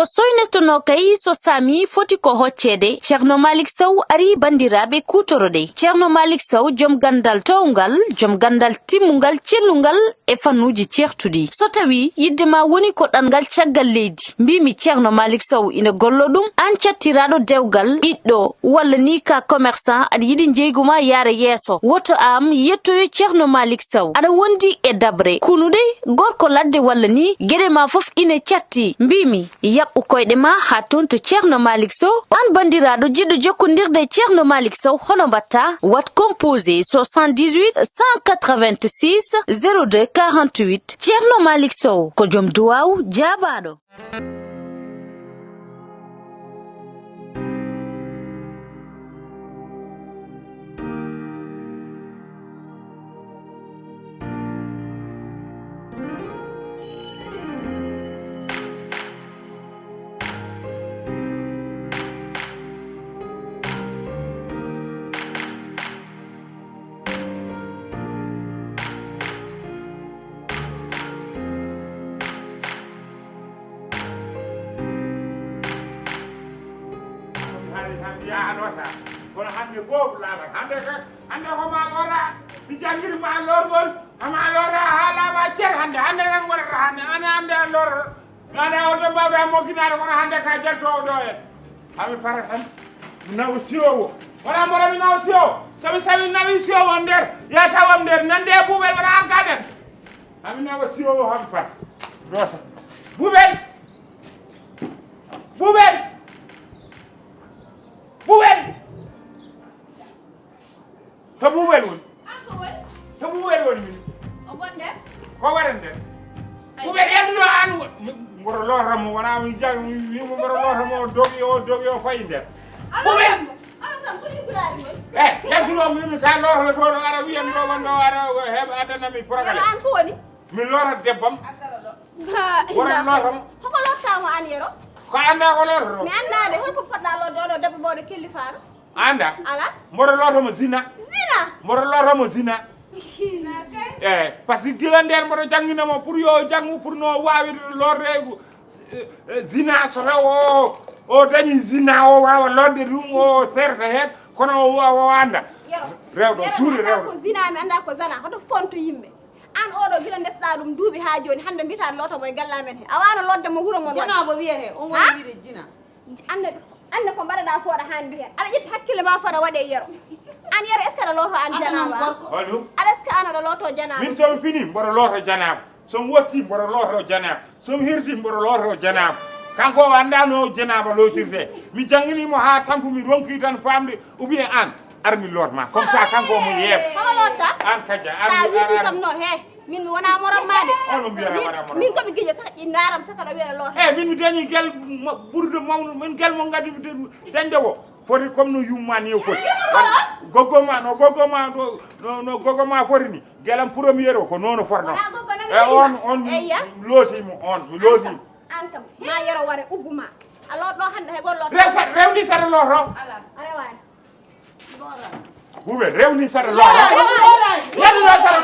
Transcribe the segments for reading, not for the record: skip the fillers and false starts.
ko soynestono kay so sami foti ko hoccede Ceerno Malick Sow ari bandiraɓe kutorode. Ceerno Malick Sow jom gandal towgal, jom gandal timmungal, cellungal e fannuji certudi. So tawi yidde ma woni ko ɗangal caggal leydi, mbimi Ceerno Malick Sow ina gollo ɗum, an cattiraɗo dewgal ɓiɗɗo walla ni ka commerçant aɗa yiɗi jeyguma yaara yeeso, woto am yettoyo Ceerno Malick Sow aɗa wondi e dabre kunude gorko ladde walla ni gueɗe ma fof ine catti. Mbimi yaɓɓu koyɗe ma ha ton to Ceerno Malick Sow. An bandiraɗo jiɗɗo jokkodirde Ceerno Malick Sow hono mbatta? Wat composé 78 186 02 48. Ceerno Malick Sow ko joom duwaw jaabaɗo. kono hande fof laaɓat hande ko ma lora mi jangguiri ma lorgol ama lora ha laaɓa ceer hande tan wonata hande ande a lora ane oto mbawɗa mogginade kono hande ka jaltowo ɗo en hami para tan mi nawa siyowo wona mboɗo mi nawa siyowo somi sawi nawi siyowo nder ya tawam nder nande ɓuuɓel wona an gaden hami nawa siyowo hami para rosa ɓuuɓel to ɓuuɓel woni to ɓuuɓel woni min ko waɗan nden ɓuuɓel yenduɗo an mboɗo lotamo wona mi jang wimo mboɗo lotamo dogi o fayi nder ɓuuɓel yentuɗo mimi ka lototo ɗo ara wiyan ɗo wonɗo ara heɓa addanami programme min lotat debbam worat lotamo hoko lottamo an yero ko anda ko lototo mi andade holko poɗɗa lodde oɗo debbo mawɗo kellifaɗo anda ala mboɗo lotomo zina mboɗo lotomo zina eyyi par ce que gila nder mboɗo jangguinamo pour yo janggu pour no wawi lorde zina so taw o dañi zina o wawa lodde ɗum o serta hen kono o anda rewɗo suuri rewɗo ko zina mi anda ko zana hoto fonto yimɓe an oɗo gila ndesɗa ɗum duuɓi ha joni hande mbiyata lotomo e gallamen he a wano lodde mo wuuro mon janabo wiyete on woni wiide jina ande ko mbaɗaɗa fooɗa handi hen aɗa ƴetti hakkille ma fota waɗe yero an yero est ce que aɗa loto an janaba hoɗum aɗa est ce que an aɗa loto janaba min somi fini mboɗo loto janaba somi wotti mboɗo loto janaba somi hirti mboɗo loto janaba kanko o anda no janaba lotirte mi jangguinimo ha tampumi ronki tan famde ou bien an armi lotma comme ça kanko mo yeeɓa homo lotta an kajja sa witi kam noon he min mi wona morom made ono mbiyata waɗa morom min komi guiƴo sah daram saka ɗo wiyata lota eyyi min mi dañi guel ɓurde mawno min guel mo gaddi dañde ko foti comme no yummani o foti goggoma no goggoma foti ni guelam premier o ko nono forno on lootimo on mi lootimo an kam ma yero ware ugguma a lotɗo hande hay goto lotto rewni saɗa loto a rewani ɓuuɓe rewni saɗa loto yeɗuɗo saɗa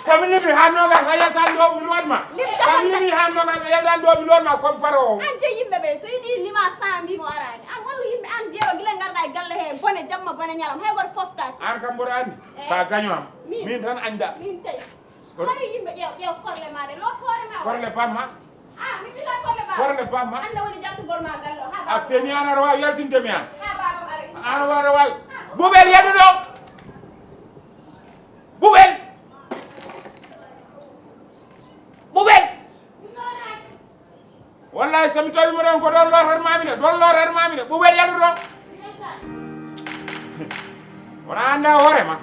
somi limi ha nogas a yettan ɗo mi lotma somi limi ha nogas a yettan ɗo mi lotma comme paro o an je yimɓeɓe so yiɗi lima 100 mbimo arani an wallu yimɓe an yero guila garɗa e galle he bone jamma bone ñalam hay goto foftaki an kam mboɗo andi ka gaño am min tan añda min tawi hari yimɓe ƴeew korle maɗe lot hoore ma korle pamma mi ɓita korle ma korle pamma ande woni jattugol ma galle o a feni an aɗa wawi yaltindemi an ha babam ara an waɗa wawi ɓuuɓel yeɗuɗo ɓuuɓel wallahi somi tawi moɗon ko ɗon lotatmami de ɓuuɓel yeɗuɗo wona anda hoorema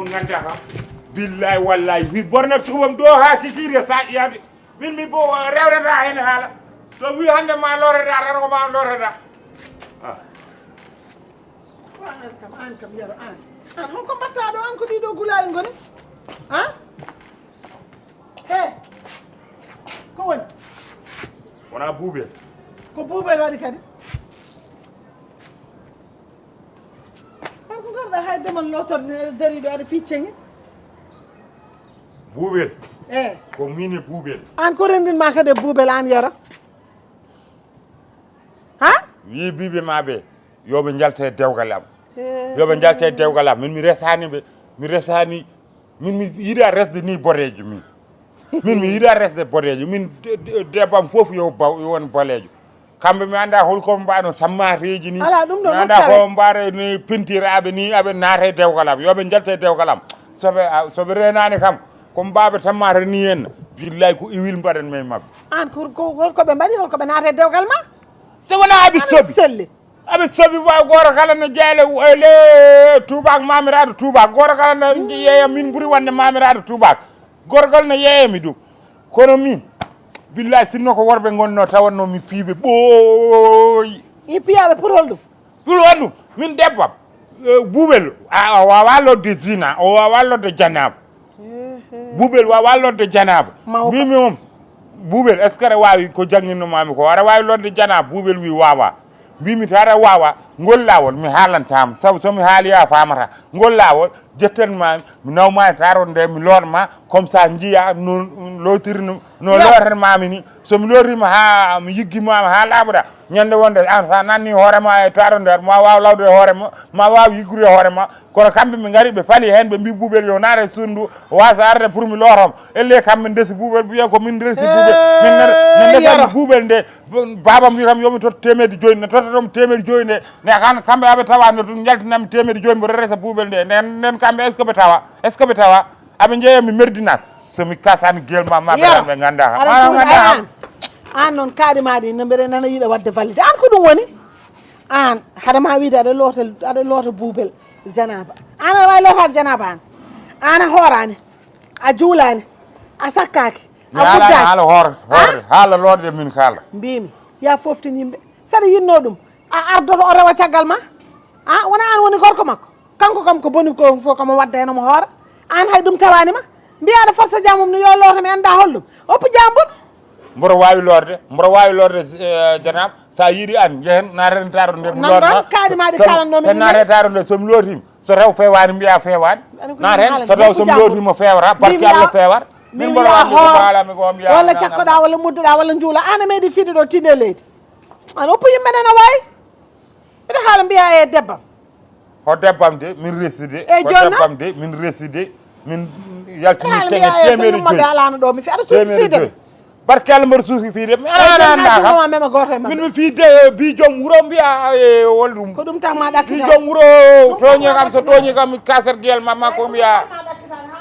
ganda kam billahi wallahi wi borna tuwam do ha kikire sa yade min mi bo rewrata hen haala so wi hande ma lorata tan ko ma lorata an kam yaro an ko mbatta ɗo an ko ɗiɗo gulaali ngoni han ko woni wona buubel ko buubel waɗi kadi an ko garɗa hay demal lotorde dariɗo aɗa ficcengi buubel ko mine buubel an ko rendinma kadi buubel an yaro ha wi biɓe maɓe yoɓe jalta e dewgal am yoɓe jalta e dewgal am min mi resani min mi yiɗa resde ni boɗejo min mi yiɗa resde boɗejo min debbam foof yo won bolejo kamɓe mi anda holko mbano sammateji ni ala ɗum ɗo mi anda ko mbara ni pentiraɓe ni aɓe naata e dewgal am yoɓe jalta e dewgal am soɓe renani kam ko mbaɓe tammata ni henna billayi ko iwil mbaɗan men mabɓe an holkoɓe mbaɗi holkoɓe naata e dewgal ma so wona aɓe soɓi selli aɓe soɓi wa goto kala no jeele le tubak mamiraɗo tubak goto kala no yeeya min ɓuuri wonde mamiraɗo tubak goto kala no yeeyami ɗum kono min billahi sinno ko worɓe gonno tawanno mi fiiɓe ɓooyi i piyaɓe pour holɗum pour holɗum min debbam buubel o wawa lodde zina o wawa lodde janaba buubel wawa lodde janaba mbimi moom buubel est ce que aɗa wawi ko jangguinnomami ko aɗa wawi lodde janaba buubel wi wawa mbimi to aɗa wawa ngol lawol mi haalantama saabu somi haaliya famata ngol lawol jettanmami mi nawma e taron nde mi lootma comme ça jiiya no lotirno no lotanmami ni somi lotirima ha mi yiggimama ha laaɓoɗa ñande wonde an sa nanni hoorema e taron nder ma waw lawde e hoorema ma waw yiggude e hoorema kono kamɓe ɓe gaari ɓe faali hen ɓe mbi buuɓel yo naata e sundu wasa arde pour mi lootom elle kamɓe ndesi buuɓel mbiya ko min resi buuɓel min ndesani buuɓel nde babam wi kam yomi totta temedde joyyi ne tottatom temedde joyyi nde ne kamɓe aɓe tawano to jaltinami temedde joyyi mboɗo resa buuɓel nde nden kamɓe est ce que ɓe tawa aɓe jeeya mi merdinat somi kasani guelma maɓe ɓe ganda kam an noon kaari maɗi no mbeɗa nana yiiɗa wadde valide an ko ɗum woni an haɗama wiide aɗa loota buubel janaba an aɗa wawi lotade janaba an a hoorani a juulani a sakkaki a wuddaki haala hoore haala lorde min kaala mbimi ya foftin yimɓe saɗa yinno ɗum a ardoto o rewa caggal ma wona an woni gorko makko kanko kam ko boni ko fof komo wadda henomo hoora an hay ɗum tawanima mbiya aɗa forsa jamum no yo loota mi anda holɗum oppo jambuɗo mboɗo wawi lorde janab sa yiiɗi an jehen naten taro nde non ɗon kaari maɗi kalannomi naate taro nde somi lootima so rew fewani mbiya fewani naten so taw somi lootima fewata barki Allah fewat min mboɗo wandimi ko mbiya walla cakkoɗa walla muddoɗa walla juula an a meeɗi fiide ɗo tinde leydi an oppo yimɓe nena wawi mbiɗa haala mbiya e debbam ho debbam de min reside ko debbam de min reside min yaltini teŋe temedde joyyi alano ɗo mi fi aɗa suusi fiide barke Allah mbaɗa suusi fiide mi anda mema goto e min mi fiide bi joom wuuro mbiya wolɗum ko ɗum tagma ɗakkita bi joom wuuro toñi kam so toñi kam mi kasat guel mamma ko mbiya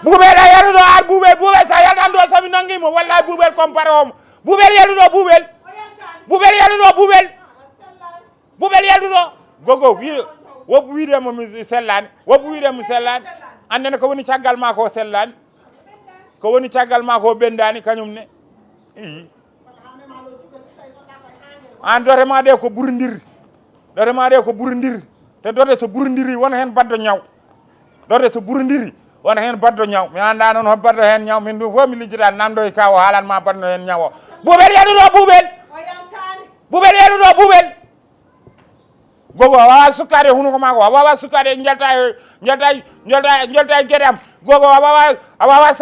buubel a yaruɗo ar buubel sa yalɗan ɗo somi nanguimo wallahi buubel compare omo buubel yaluɗo buubel yaluɗo gogo wi woppu wiidemo mi sellani andene ko woni caggal ma ko sellani ko woni caggal ma ko ɓendani kañum ne an dorema ɗe ko ɓurodiri te dorde so ɓurodiri wona hen baddo ñaw mi anda noon ho baddo hen ñaw min ɗum fof mi lijjita namdo e kaw haalanma badno hen ñaw o buubel yaɗuɗo buubel gogo a wawa sukkade hunuko mako a wawa sukkade jalta e gueɗe am gogo a wawa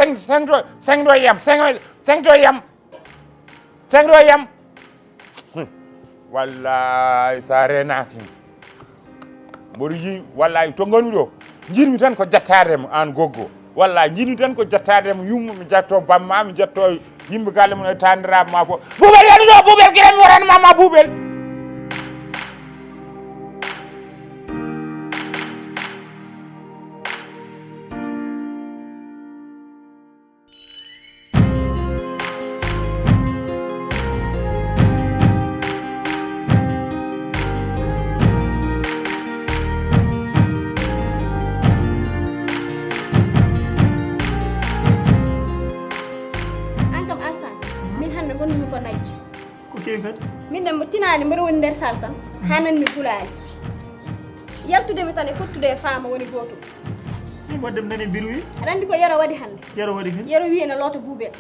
sengdo yam wallahi sa renaki mboɗo yi wallahi to gonmi ɗo jinmi tan ko jattademo an goggo wallahi jinmi tan ko jattademo yumma mi jatto bamma mi jatto yimɓe galle mum e tandiraɓe ma fof buubel yaɗuɗo buubel gueɗe mi waranmama buubel ɓurmi ko najji ko kewi kadi min de mo tinani mbiɗa woni nder sal tan hananmi gulani yaltudemi tan e fottude e faama woni gotum ɗum wadde mi nani mbiru wi aɗa andi ko yero waɗi hannde yaro waɗi hen yero wi ene loota buubel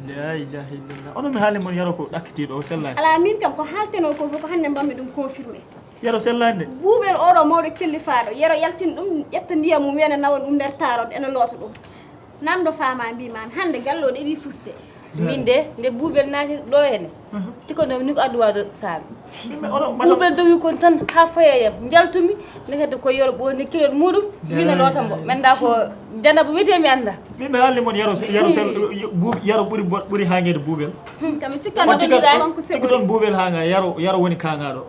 la ilaha illallah onon mi haali mon yaro ko ɗakkitiɗo o sellani ala min kam ko haalteno ko fof ko hannde mbammi ɗum confirmé yaro sellani de buubel oɗo mawɗo kellifaɗo yero yaltin ɗum ƴetta ndiyam mum wiyane nawa ɗum nder taroɗo ene loota ɗum namdo fama mbimami hannde galloɗo eɓi fusde min de nde buubel naati ɗo hene tikonomi ni ko addu wado saabi onon buubel dowi kon tan ha fayayam jaltumi nekede ko yoro ɓonni kilol muɗum wina lootambo menda ko janaba wiyete mi anda min mi haalni mon yaro ɓuuri hangede buubel kam sikkano konko cikku toon buubel hanga yaro woni kangaɗo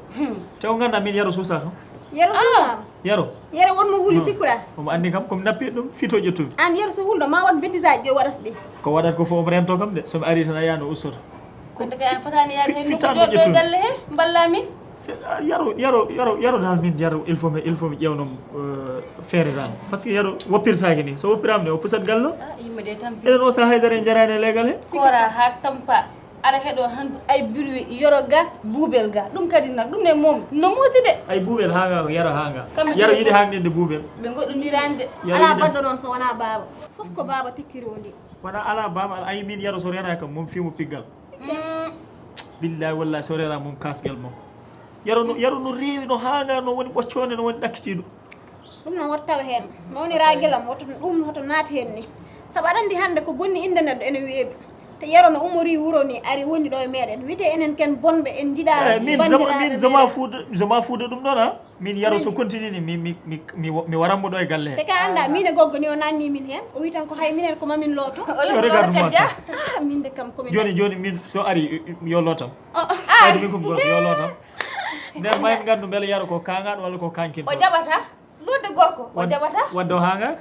te o ganda min yaro suusa to yero susama yaro wonmo huuli cikkuɗa omo andi kam komi nappi ɗum fito ƴettumi an yero so hulɗo ma wat beddisaji ɗi o waɗata ɗi ko waɗat ko fof omo rento kam de somi ari tan a yano ussoto konde kay an fotani yaade hen nokku Fittano joɗɗo e ƴettude. galle he mballa min yaro dal min il faut mi ƴewnom feere dal par ce que yaro woppirtaki ni so woppirama de o pusat gallo yimɓe de tampi eɗen o sa haydara en jarani e leegal he kora ha tampa aɗa heeɗo han ay birwi yoro ga buubel ga ɗum kadi nak ɗum ne moom no muusi de ay buubel hanga ko yaro hanga Kamɓe yaro de yiɗi fof. hangɗinde buubel ɓe goɗɗodirani de yaro ala yiɗi baddo noon so wona baaba fof ko baaba tikkiro ndi wona ala bama ayi min yaro so rena kam mom fimo piggal billahi wallahi so rena mom kasgal mom yaro no rewi no hanga no woni ɓoccone no woni ɗakkitiɗo ɗum noon woto tawa heen mawnira guelam woto ɗum hoto naati heen ni saabu aɗa andi hannde ko bonni inde neɗɗo ene weeɓi te yaro no umori wuro ni ari woni ɗo e meɗen wiyete enen ken bonɓe en jiiɗa min zoma fuuda ɗum ɗon ha min yaro so continue ni mi waranmo ɗo e galle te he ka anda min e goggo ni o nanni min heen o wi tan ko hay minen ko mamin looto yo regarde moi ça min de kam komin joni min so ari yo lootam ɓayde min komi gorko yo lootam nden mayen gandu beele yaro ko kangaɗo walla ko kankin o jaɓata lodde gorko o jaɓata wadde o hangaka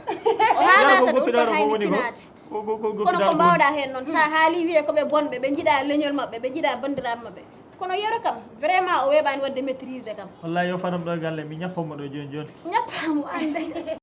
o haanaka ɗum goppiɗaɗo ko ko hayni woni ko pinaati kono ko goppiɗaɗo mbawɗa heen noon sa haali wiye koɓe bonɓe ɓe jiiɗa leñol maɓɓe ɓe jiiɗa bandiraɓe maɓɓe kono yero kam vraiment o weeɓani wadde maîtrisé kam wallahi yo fanam ɗo e galle mi ñappanmo ɗo joni ñappamo ande